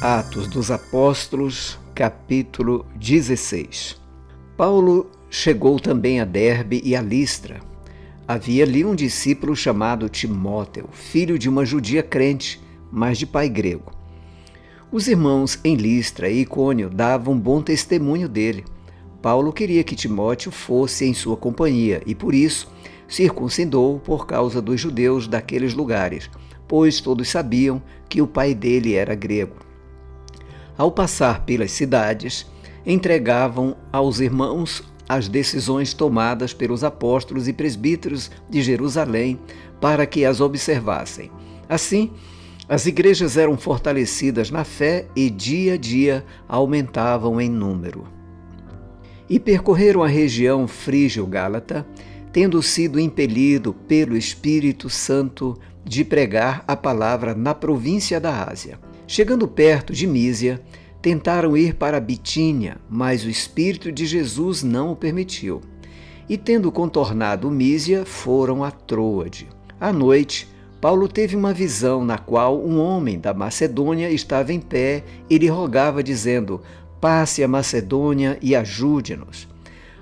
Atos dos Apóstolos, capítulo 16. Paulo chegou também a Derbe e a Listra. Havia ali um discípulo chamado Timóteo, filho de uma judia crente, mas de pai grego. Os irmãos em Listra e Icônio davam bom testemunho dele. Paulo queria que Timóteo fosse em sua companhia e, por isso, circuncidou por causa dos judeus daqueles lugares, pois todos sabiam que o pai dele era grego. Ao passar pelas cidades, entregavam aos irmãos as decisões tomadas pelos apóstolos e presbíteros de Jerusalém para que as observassem. Assim, as igrejas eram fortalecidas na fé e dia a dia aumentavam em número. E percorreram a região frígio-gálata, tendo sido impelido pelo Espírito Santo de pregar a palavra na província da Ásia. Chegando perto de Mísia, tentaram ir para Bitínia, mas o Espírito de Jesus não o permitiu. E tendo contornado Mísia, foram a Troade. À noite, Paulo teve uma visão na qual um homem da Macedônia estava em pé e lhe rogava, dizendo: passe a Macedônia e ajude-nos.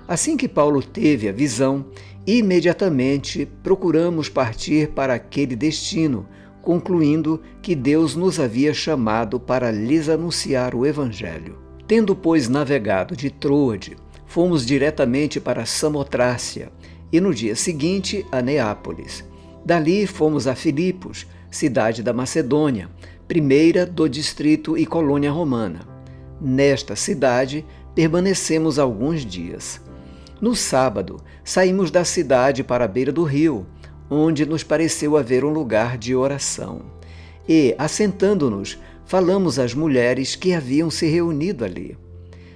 Assim que Paulo teve a visão, imediatamente procuramos partir para aquele destino, concluindo que Deus nos havia chamado para lhes anunciar o Evangelho. Tendo, pois, navegado de Troade, fomos diretamente para Samotrácia e no dia seguinte a Neápolis. Dali fomos a Filipos, cidade da Macedônia, primeira do distrito e colônia romana. Nesta cidade permanecemos alguns dias. No sábado, saímos da cidade para a beira do rio, onde nos pareceu haver um lugar de oração. E, assentando-nos, falamos às mulheres que haviam se reunido ali.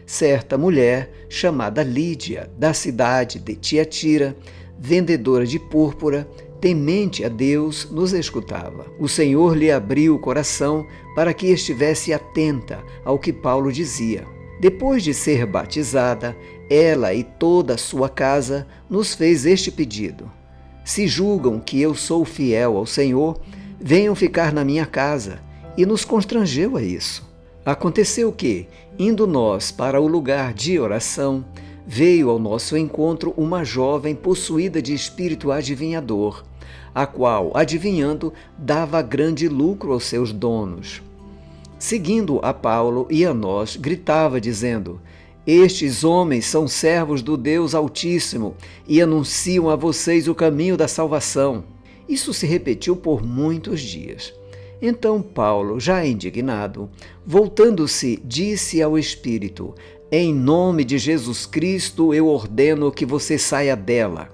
Certa mulher, chamada Lídia, da cidade de Tiatira, vendedora de púrpura, temente a Deus, nos escutava. O Senhor lhe abriu o coração para que estivesse atenta ao que Paulo dizia. Depois de ser batizada, ela e toda a sua casa nos fez este pedido: se julgam que eu sou fiel ao Senhor, venham ficar na minha casa. E nos constrangeu a isso. Aconteceu que, indo nós para o lugar de oração, veio ao nosso encontro uma jovem possuída de espírito adivinhador, a qual, adivinhando, dava grande lucro aos seus donos. Seguindo a Paulo e a nós, gritava, dizendo: estes homens são servos do Deus Altíssimo e anunciam a vocês o caminho da salvação. Isso se repetiu por muitos dias. Então Paulo, já indignado, voltando-se, disse ao Espírito: em nome de Jesus Cristo eu ordeno que você saia dela.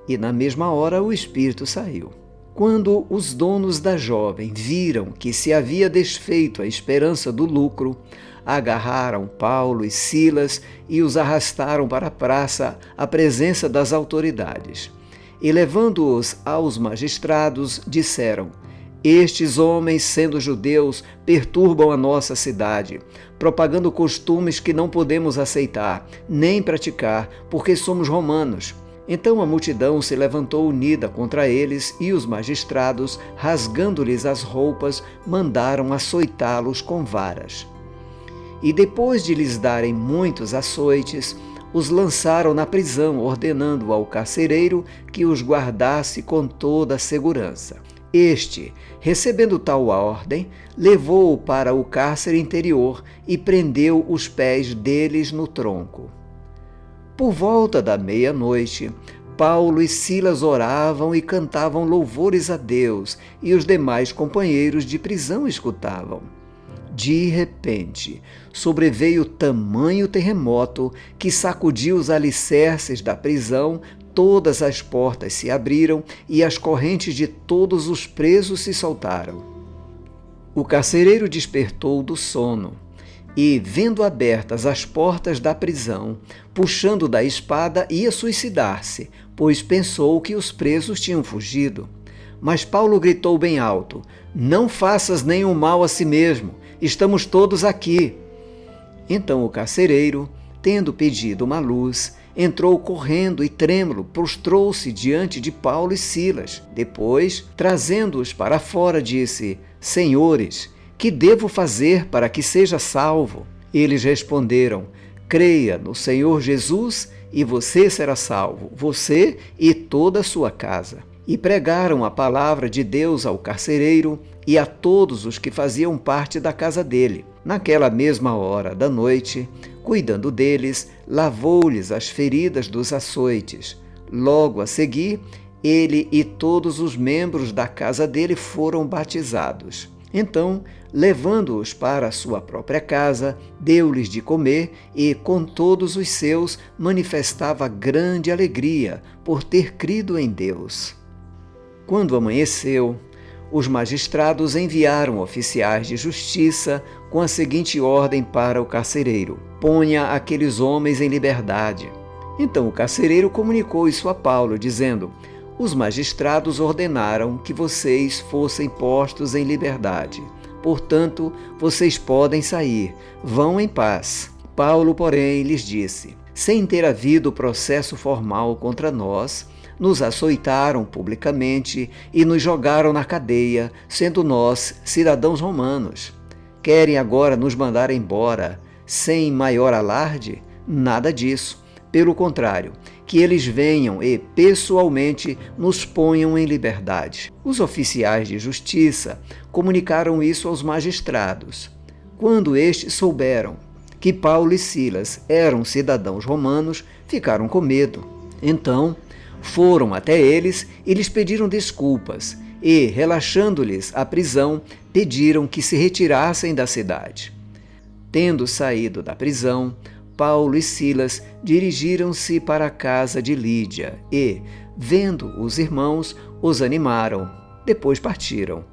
E na mesma hora o Espírito saiu. Quando os donos da jovem viram que se havia desfeito a esperança do lucro, agarraram Paulo e Silas e os arrastaram para a praça à presença das autoridades. E, levando-os aos magistrados, disseram: estes homens, sendo judeus, perturbam a nossa cidade, propagando costumes que não podemos aceitar, nem praticar, porque somos romanos. Então a multidão se levantou unida contra eles e os magistrados, rasgando-lhes as roupas, mandaram açoitá-los com varas. E depois de lhes darem muitos açoites, os lançaram na prisão, ordenando ao carcereiro que os guardasse com toda a segurança. Este, recebendo tal ordem, levou-o para o cárcere interior e prendeu os pés deles no tronco. Por volta da meia-noite, Paulo e Silas oravam e cantavam louvores a Deus, e os demais companheiros de prisão escutavam. De repente, sobreveio tamanho terremoto que sacudiu os alicerces da prisão, todas as portas se abriram e as correntes de todos os presos se soltaram. O carcereiro despertou do sono e, vendo abertas as portas da prisão, puxando da espada, ia suicidar-se, pois pensou que os presos tinham fugido. Mas Paulo gritou bem alto: não faças nenhum mal a si mesmo, estamos todos aqui. Então o carcereiro, tendo pedido uma luz, entrou correndo e trêmulo, prostrou-se diante de Paulo e Silas. Depois, trazendo-os para fora, disse: Senhores, que devo fazer para que seja salvo? Eles responderam: creia no Senhor Jesus e você será salvo, você e toda a sua casa. E pregaram a palavra de Deus ao carcereiro e a todos os que faziam parte da casa dele. Naquela mesma hora da noite, cuidando deles, lavou-lhes as feridas dos açoites. Logo a seguir, ele e todos os membros da casa dele foram batizados. Então, levando-os para a sua própria casa, deu-lhes de comer e, com todos os seus, manifestava grande alegria por ter crido em Deus. Quando amanheceu, os magistrados enviaram oficiais de justiça com a seguinte ordem para o carcereiro: ponha aqueles homens em liberdade. Então o carcereiro comunicou isso a Paulo, dizendo: os magistrados ordenaram que vocês fossem postos em liberdade. Portanto, vocês podem sair. Vão em paz. Paulo, porém, lhes disse: sem ter havido processo formal contra nós, nos açoitaram publicamente e nos jogaram na cadeia, sendo nós cidadãos romanos. Querem agora nos mandar embora, sem maior alarde? Nada disso. Pelo contrário, que eles venham e, pessoalmente, nos ponham em liberdade. Os oficiais de justiça comunicaram isso aos magistrados. Quando estes souberam que Paulo e Silas eram cidadãos romanos, ficaram com medo. Então, foram até eles e lhes pediram desculpas e, relaxando-lhes a prisão, pediram que se retirassem da cidade. Tendo saído da prisão, Paulo e Silas dirigiram-se para a casa de Lídia e, vendo os irmãos, os animaram. Depois partiram.